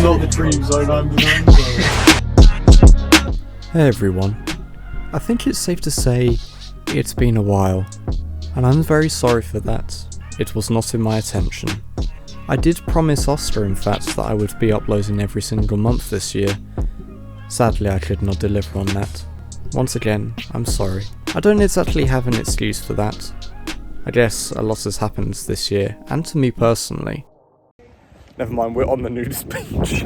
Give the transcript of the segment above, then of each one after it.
not the dream zone, I'm the known zone. Hey everyone, I think it's safe to say it's been a while, and I'm very sorry for that. It was not in my intention. I did promise Oscar in fact that I would be uploading every single month this year. Sadly I could not deliver on that. Once again, I'm sorry. I don't exactly have an excuse for that. I guess a lot has happened this year, and to me personally. Never mind, we're on the news page.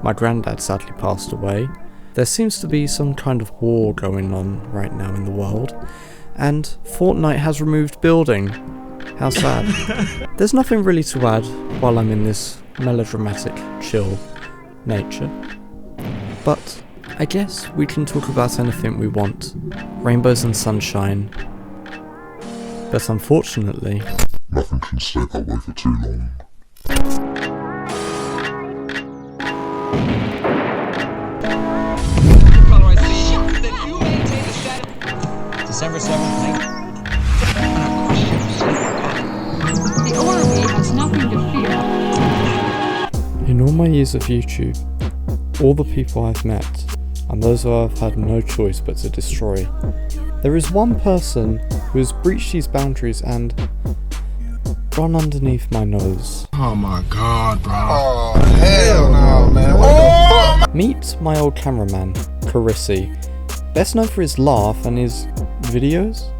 My granddad sadly passed away. There seems to be some kind of war going on right now in the world, and Fortnite has removed building. How sad. There's nothing really to add while I'm in this melodramatic, chill nature. But I guess we can talk about anything we want. Rainbows and sunshine. But unfortunately, nothing can stay that way for too long. December 7th. The Orby has nothing to fear. in all my years of YouTube, all the people I've met, and those who I've had no choice but to destroy, there is one person who has breached these boundaries and gone underneath my nose. Oh my god, bro. Oh, hell no, man. What the fuck? Meet my old cameraman, Kirrisy, best known for his laugh and his videos.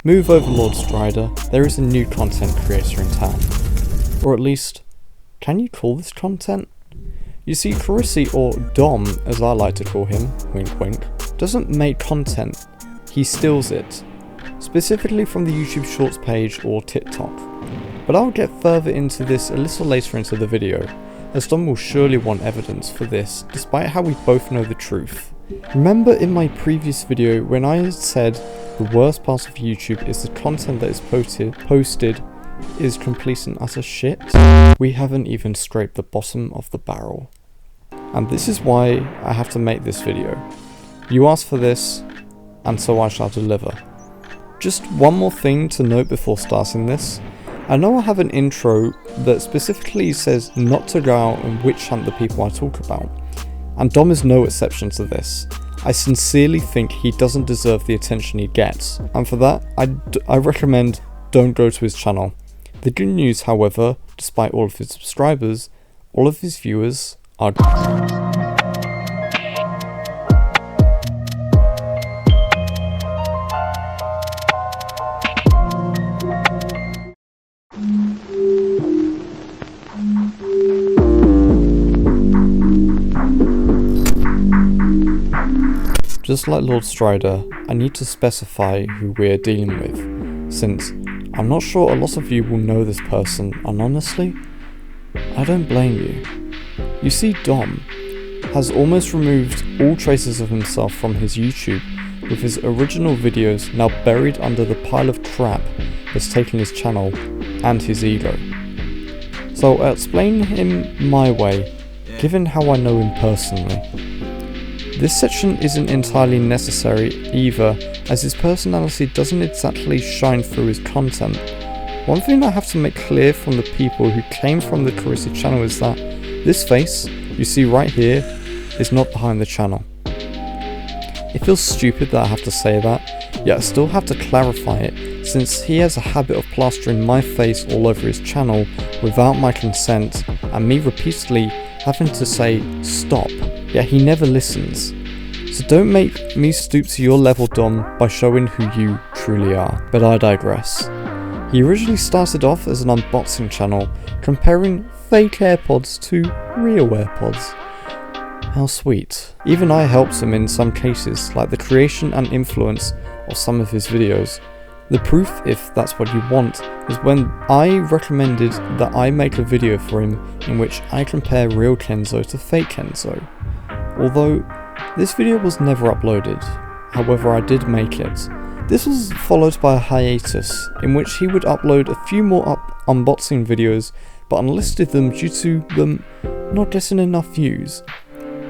Move over, Lord Strider, there is a new content creator in town. Or at least, can you call this content? You see, Kirrisy, or Dom as I like to call him, wink wink, doesn't make content, he steals it. Specifically from the YouTube Shorts page or TikTok. But I'll get further into this a little later into the video, as Dom will surely want evidence for this, despite how we both know the truth. Remember in my previous video when I had said the worst part of YouTube is the content that is posted is complete and utter shit? We haven't even scraped the bottom of the barrel. And this is why I have to make this video. You asked for this, and so I shall deliver. Just one more thing to note before starting this. I know I have an intro that specifically says not to go out and witch hunt the people I talk about. And Dom is no exception to this. I sincerely think he doesn't deserve the attention he gets, and for that, I recommend don't go to his channel. The good news, however, despite all of his subscribers, all of his viewers are Just like Lord Strider, I need to specify who we're dealing with, since I'm not sure a lot of you will know this person, and honestly, I don't blame you. You see, Dom has almost removed all traces of himself from his YouTube, with his original videos now buried under the pile of crap that's taken his channel and his ego. So I'll explain him my way, given how I know him personally. This section isn't entirely necessary either, as his personality doesn't exactly shine through his content. One thing I have to make clear from the people who came from the Kirrisy channel is that this face you see right here is not behind the channel. It feels stupid that I have to say that, yet I still have to clarify it, since he has a habit of plastering my face all over his channel without my consent, and me repeatedly having to say stop, yet he never listens. So don't make me stoop to your level, Dom, by showing who you truly are. But I digress. He originally started off as an unboxing channel, comparing fake AirPods to real AirPods. How sweet. Even I helped him in some cases, like the creation and influence of some of his videos. The proof, if that's what you want, is when I recommended that I make a video for him in which I compare real Kenzo to fake Kenzo. Although, this video was never uploaded, however I did make it. This was followed by a hiatus, in which he would upload a few more unboxing videos, but unlisted them due to them not getting enough views.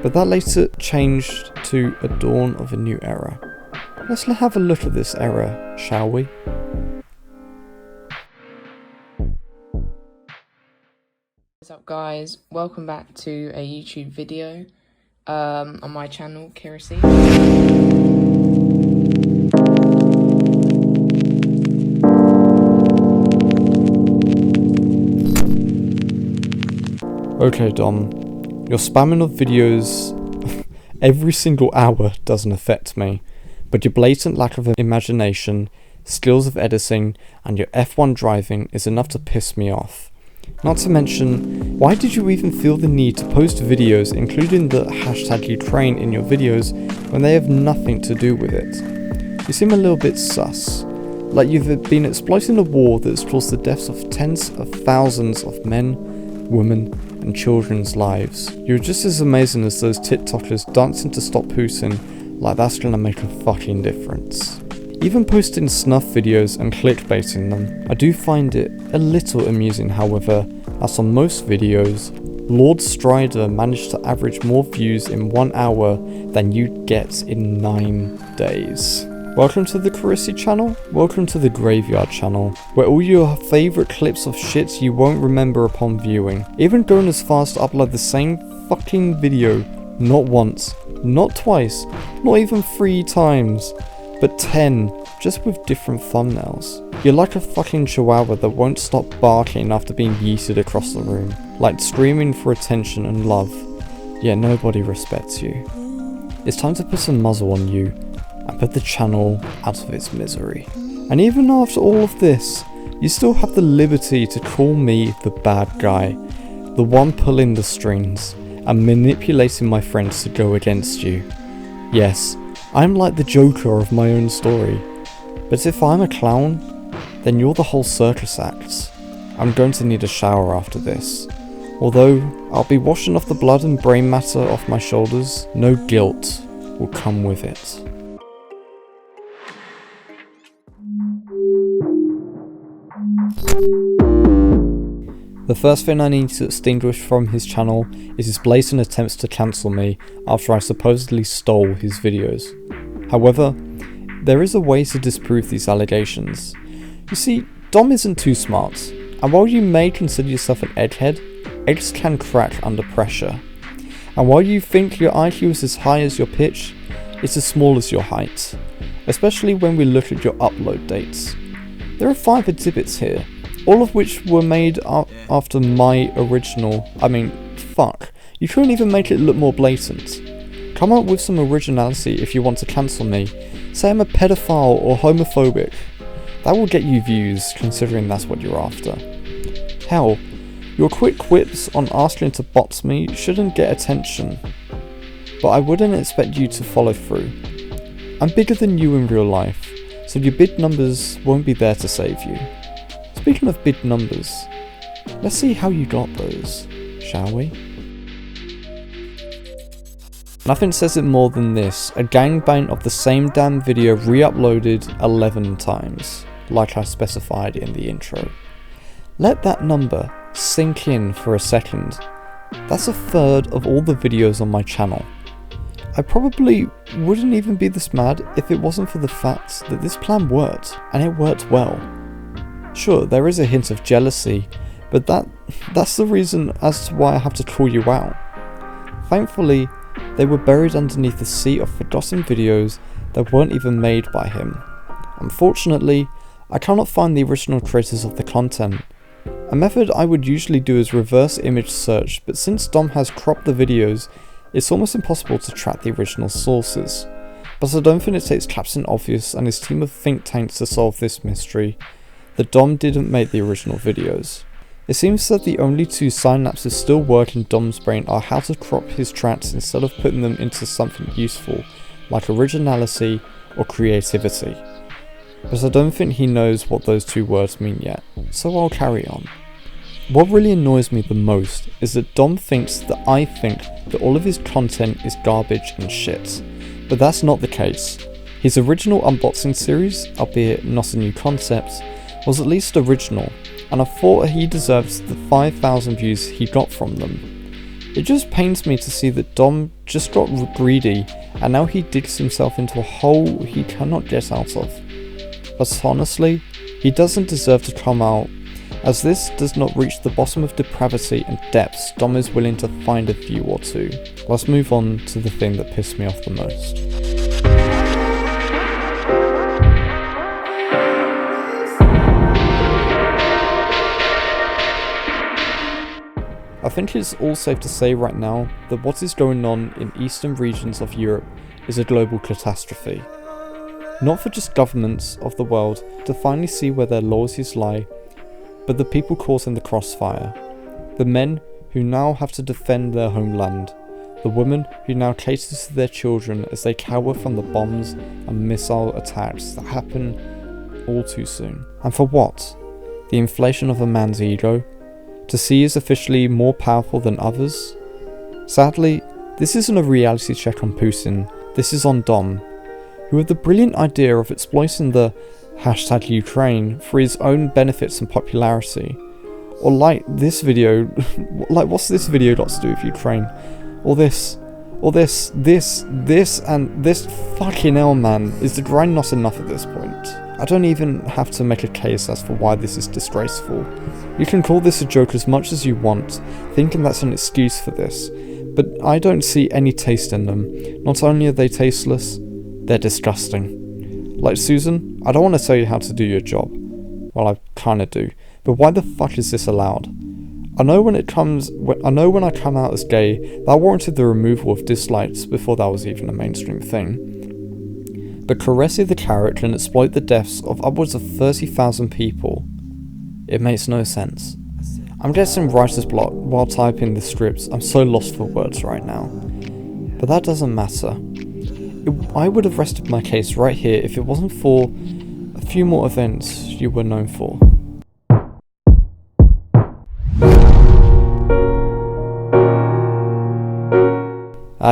But that later changed to a dawn of a new era. Let's have a look at this error, shall we? What's up guys, welcome back to a YouTube video on my channel, Kirrisy. Okay Dom, your spamming of videos every single hour doesn't affect me, but your blatant lack of imagination, skills of editing, and your F1 driving is enough to piss me off. Not to mention, why did you even feel the need to post videos including the #Ukraine in your videos when they have nothing to do with it? You seem a little bit sus, like you've been exploiting a war that's caused the deaths of tens of thousands of men, women, and children's lives. You're just as amazing as those TikTokers dancing to stop Putin, like that's gonna make a fucking difference. Even posting snuff videos and clickbaiting them, I do find it a little amusing, however, as on most videos, Lord Strider managed to average more views in 1 hour than you'd get in 9 days. Welcome to the Kirrisy channel, welcome to the Graveyard channel, where all your favourite clips of shit you won't remember upon viewing. Even going as far as to upload the same fucking video, not once, not twice, not even 3 times, but 10, just with different thumbnails. You're like a fucking chihuahua that won't stop barking after being yeeted across the room, like screaming for attention and love, yet nobody respects you. It's time to put some muzzle on you, and put the channel out of its misery. And even after all of this, you still have the liberty to call me the bad guy, the one pulling the strings, and manipulating my friends to go against you. Yes, I'm like the Joker of my own story, but if I'm a clown, then you're the whole circus act. I'm going to need a shower after this. Although, I'll be washing off the blood and brain matter off my shoulders, no guilt will come with it. The first thing I need to extinguish from his channel is his blatant attempts to cancel me after I supposedly stole his videos. However, there is a way to disprove these allegations. You see, Dom isn't too smart, and while you may consider yourself an egghead, eggs can crack under pressure. And while you think your IQ is as high as your pitch, it's as small as your height, especially when we look at your upload dates. There are 5 exhibits here, all of which were made after my original. Fuck, you couldn't even make it look more blatant. Come up with some originality if you want to cancel me. Say I'm a pedophile or homophobic. That will get you views, considering that's what you're after. Hell, your quick quips on asking to box me shouldn't get attention, but I wouldn't expect you to follow through. I'm bigger than you in real life, so your bid numbers won't be there to save you. Speaking of bid numbers, let's see how you got those, shall we? Nothing says it more than this, a gangbang of the same damn video re-uploaded 11 times, like I specified in the intro. Let that number sink in for a second. That's a third of all the videos on my channel. I probably wouldn't even be this mad if it wasn't for the fact that this plan worked, and it worked well. Sure, there is a hint of jealousy, but that's the reason as to why I have to call you out. Thankfully, they were buried underneath the sea of forgotten videos that weren't even made by him. Unfortunately, I cannot find the original creators of the content. A method I would usually do is reverse image search, but since Dom has cropped the videos, it's almost impossible to track the original sources. But I don't think it takes Captain Obvious and his team of think tanks to solve this mystery, that Dom didn't make the original videos. It seems that the only 2 synapses still work in Dom's brain are how to crop his tracks instead of putting them into something useful, like originality or creativity. But I don't think he knows what those 2 words mean yet, so I'll carry on. What really annoys me the most is that Dom thinks that I think that all of his content is garbage and shit, but that's not the case. His original unboxing series, albeit not a new concept, was at least original, and I thought he deserves the 5,000 views he got from them. It just pains me to see that Dom just got greedy and now he digs himself into a hole he cannot get out of. But honestly, he doesn't deserve to come out, as this does not reach the bottom of depravity and depths Dom is willing to find a view or two. Let's move on to the thing that pissed me off the most. I think it's all safe to say right now that what is going on in eastern regions of Europe is a global catastrophe. Not for just governments of the world to finally see where their loyalties lie, but the people caught in the crossfire. The men who now have to defend their homeland. The women who now cater to their children as they cower from the bombs and missile attacks that happen all too soon. And for what? The inflation of a man's ego? To see he is officially more powerful than others? Sadly, this isn't a reality check on Putin, this is on Dom, who had the brilliant idea of exploiting the #Ukraine for his own benefits and popularity. Or like this video, like what's this video got to do with Ukraine? Or this, and this. Fucking hell, man, is the grind not enough at this point? I don't even have to make a case as for why this is disgraceful. You can call this a joke as much as you want, thinking that's an excuse for this, but I don't see any taste in them. Not only are they tasteless, they're disgusting. Like Susan, I don't want to tell you how to do your job. Well, I kinda do, but why the fuck is this allowed? I know when I come out as gay, that warranted the removal of dislikes before that was even a mainstream thing. But Kirrisy the carrot can exploit the deaths of upwards of 30,000 people. It makes no sense. I'm getting writer's block while typing the scripts. I'm so lost for words right now. But that doesn't matter. I would have rested my case right here if it wasn't for a few more events you were known for.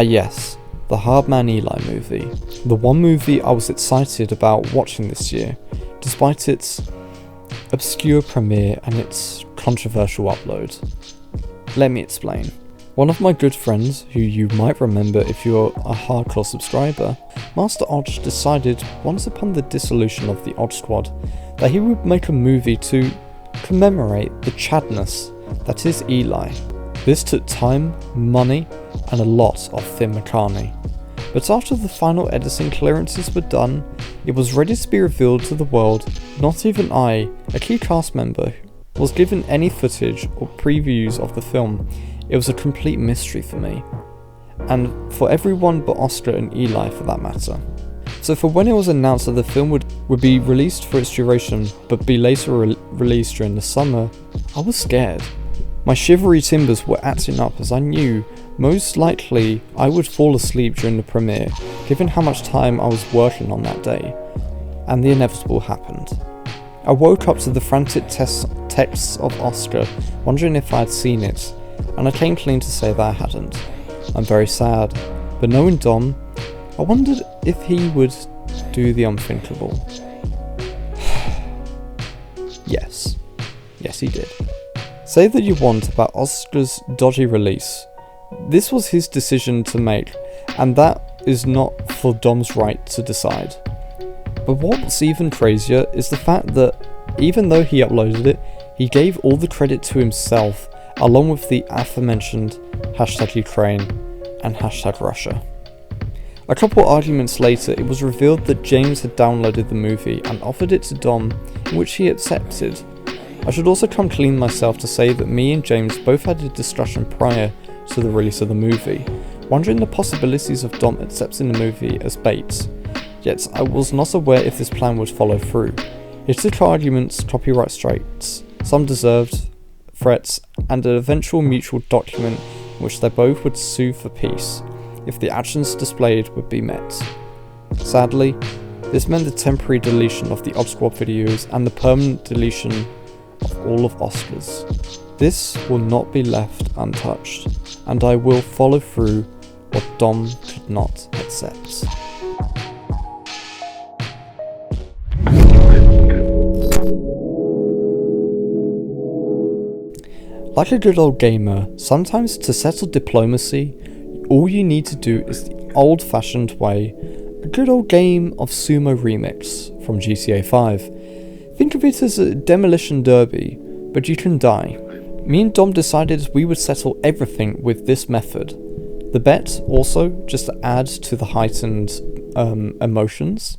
Yes, the Hardmaneli Movie. The one movie I was excited about watching this year, despite its obscure premiere and its controversial upload. Let me explain. One of my good friends, who you might remember if you're a hardcore subscriber, Master Odge, decided once upon the dissolution of the Odge Squad that he would make a movie to commemorate the Chadness that is Eli. This took time, money, and a lot of thin macaroni. But after the final editing clearances were done, it was ready to be revealed to the world. Not even I, a key cast member, was given any footage or previews of the film. It was a complete mystery for me, and for everyone but Oscar and Eli for that matter. So for when it was announced that the film would be released for its duration, but be later released during the summer, I was scared. My shivery timbers were acting up as I knew most likely I would fall asleep during the premiere, given how much time I was working on that day, and the inevitable happened. I woke up to the frantic texts of Oscar, wondering if I had seen it, and I came clean to say that I hadn't. I'm very sad, but knowing Dom, I wondered if he would do the unthinkable. Yes, he did. Say that you want about Oscar's dodgy release. This was his decision to make, and that is not for Dom's right to decide. But what's even crazier is the fact that even though he uploaded it, he gave all the credit to himself, along with the aforementioned #Ukraine and #Russia. A couple arguments later, it was revealed that James had downloaded the movie and offered it to Dom, in which he accepted. I should also come clean myself to say that me and James both had a discussion prior to the release of the movie, wondering the possibilities of Dom accepting the movie as bait, yet I was not aware if this plan would follow through. It took arguments, copyright strikes, some deserved threats, and an eventual mutual document in which they both would sue for peace, if the actions displayed would be met. Sadly, this meant the temporary deletion of the Odge Squad videos and the permanent deletion of all of Oscar's. This will not be left untouched, and I will follow through what Dom could not accept. Like a good old gamer, sometimes to settle diplomacy, all you need to do is the old-fashioned way, a good old game of Sumo Remix from GTA 5. Think of it as a demolition derby, but you can die. Me and Dom decided we would settle everything with this method. The bet, also, just to add to the heightened emotions,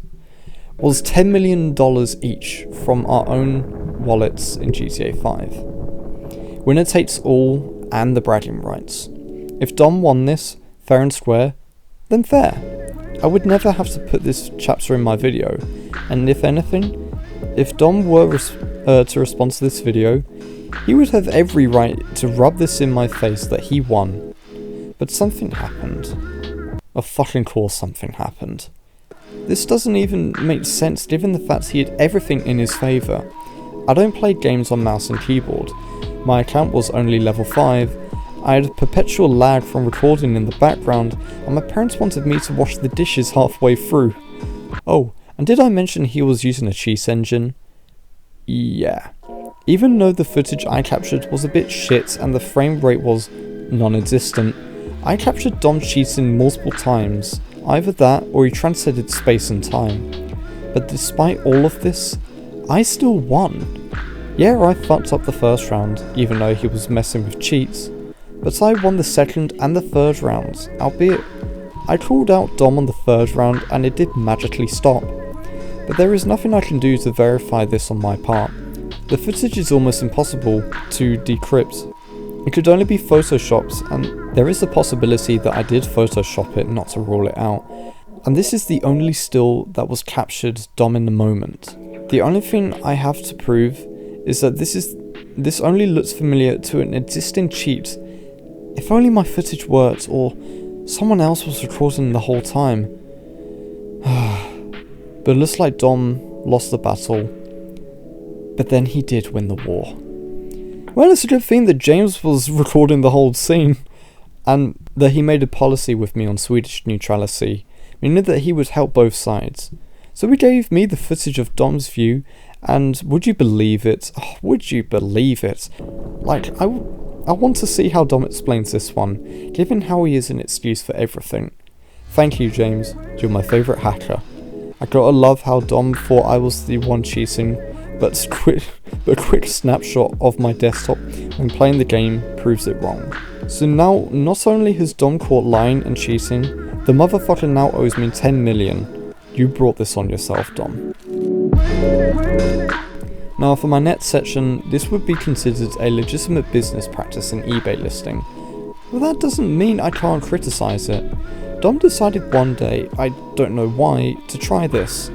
was $10 million each from our own wallets in GTA 5. Winner takes all and the bragging rights. If Dom won this, fair and square, then fair. I would never have to put this chapter in my video, and if anything, if Dom were to respond to this video, he would have every right to rub this in my face that he won. But something happened. Of fucking course something happened. This doesn't even make sense given the fact he had everything in his favour. I don't play games on mouse and keyboard. My account was only level 5, I had perpetual lag from recording in the background, and my parents wanted me to wash the dishes halfway through. Oh, and did I mention he was using a cheese engine? Yeah. Even though the footage I captured was a bit shit and the frame rate was non-existent, I captured Dom cheating multiple times, either that or he transcended space and time. But despite all of this, I still won. Yeah, I fucked up the first round, even though he was messing with cheats, but I won the second and the third rounds, albeit I called out Dom on the third round and it did magically stop. But there is nothing I can do to verify this on my part. The footage is almost impossible to decrypt. It could only be photoshopped, and there is a possibility that I did photoshop it not to rule it out. And this is the only still that was captured Dom in the moment. The only thing I have to prove is that this only looks familiar to an existing cheat. If only my footage worked, or someone else was recording the whole time. But it looks like Dom lost the battle, but then he did win the war. Well, it's a good thing that James was recording the whole scene, and that he made a policy with me on Swedish neutrality, meaning that he would help both sides. So he gave me the footage of Dom's view, and would you believe it? Oh, would you believe it? Like, I want to see how Dom explains this one, given how he is an excuse for everything. Thank you, James. You're my favourite hacker. I gotta love how Dom thought I was the one cheating, but a quick snapshot of my desktop when playing the game proves it wrong. So now, not only has Dom caught lying and cheating, the motherfucker now owes me 10 million. You brought this on yourself, Dom. Now for my next section, this would be considered a legitimate business practice in eBay listing. But that doesn't mean I can't criticise it. Dom decided one day, I don't know why, to try this.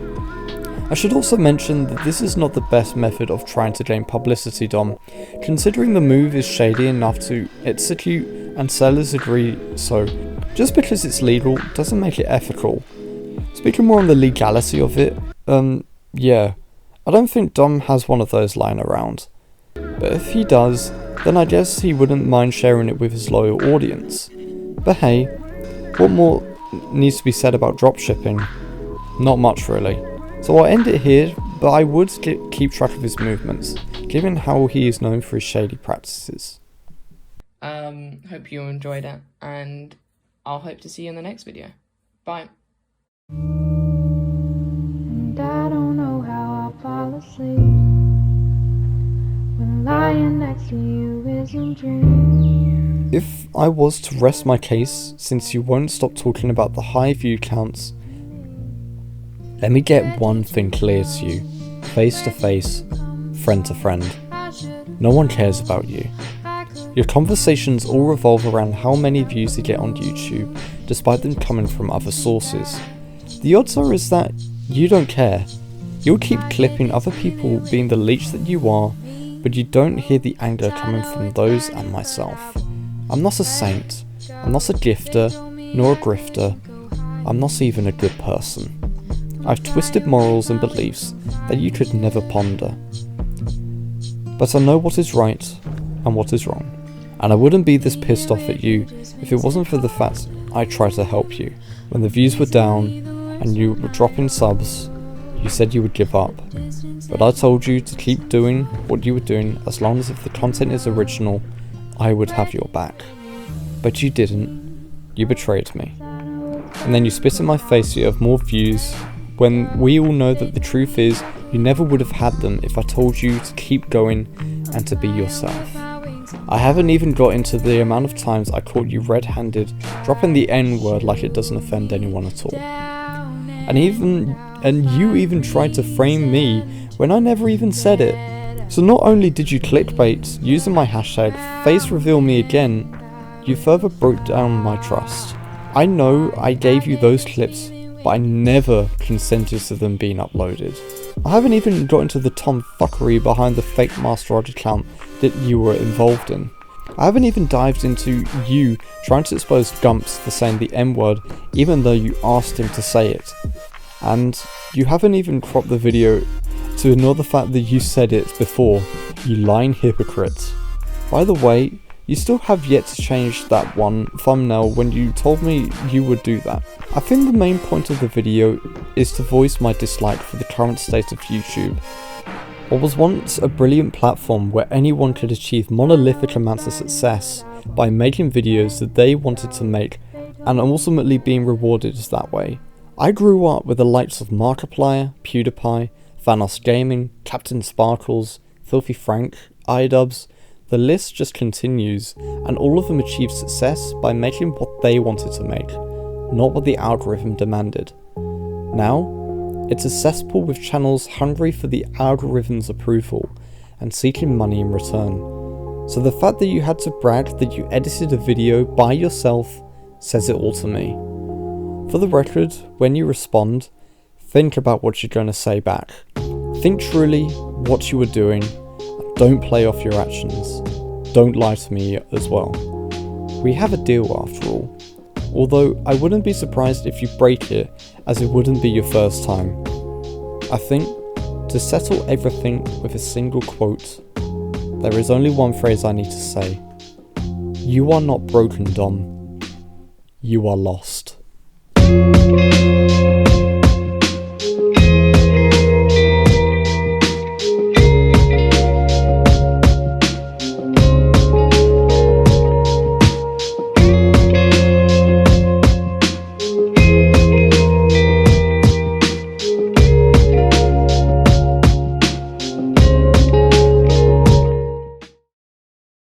I should also mention that this is not the best method of trying to gain publicity, Dom, considering the move is shady enough to execute and sellers agree, so just because it's legal doesn't make it ethical. Speaking more on the legality of it, yeah, I don't think Dom has one of those lying around. But if he does, then I guess he wouldn't mind sharing it with his loyal audience. But hey, what more needs to be said about dropshipping? Not much really. So I'll end it here, but I would keep track of his movements, given how he is known for his shady practices. Hope you enjoyed it, and I'll hope to see you in the next video. Bye. And I don't know how I'll fall asleep when lying next to you is a dream. If I was to rest my case, since you won't stop talking about the high view counts, let me get one thing clear to you. Face to face, friend to friend. No one cares about you. Your conversations all revolve around how many views you get on YouTube, despite them coming from other sources. The odds are is that you don't care. You'll keep clipping other people being the leech that you are, but you don't hear the anger coming from those and myself. I'm not a saint, I'm not a gifter, nor a grifter, I'm not even a good person. I've twisted morals and beliefs that you could never ponder. But I know what is right and what is wrong. And I wouldn't be this pissed off at you if it wasn't for the fact I tried to help you. When the views were down and you were dropping subs, you said you would give up. But I told you to keep doing what you were doing as long as if the content is original, I would have your back. But you didn't. You betrayed me. And then you spit in my face so you have more views, when we all know that the truth is you never would have had them if I told you to keep going and to be yourself. I haven't even got into the amount of times I caught you red-handed, dropping the N-word like it doesn't offend anyone at all. And you even tried to frame me when I never even said it. So not only did you clickbait using my hashtag face reveal me again, you further broke down my trust. I know I gave you those clips, but I never consented to them being uploaded. I haven't even got into the tomfuckery behind the fake mastercard account that you were involved in. I haven't even dived into you trying to expose Gumps for saying the N-word even though you asked him to say it. And you haven't even cropped the video to ignore the fact that you said it before, you lying hypocrite. By the way, you still have yet to change that one thumbnail when you told me you would do that. I think the main point of the video is to voice my dislike for the current state of YouTube. What was once a brilliant platform where anyone could achieve monolithic amounts of success by making videos that they wanted to make and ultimately being rewarded that way. I grew up with the likes of Markiplier, PewDiePie, Thanos Gaming, Captain Sparkles, Filthy Frank, iDubbbz. The list just continues, and all of them achieved success by making what they wanted to make, not what the algorithm demanded. Now, it's a cesspool with channels hungry for the algorithm's approval and seeking money in return. So the fact that you had to brag that you edited a video by yourself says it all to me. For the record, when you respond, think about what you're going to say back. Think truly what you were doing. Don't play off your actions. Don't lie to me as well. We have a deal after all. Although I wouldn't be surprised if you break it, as it wouldn't be your first time. I think, to settle everything with a single quote, there is only one phrase I need to say. You are not broken, Dom. You are lost.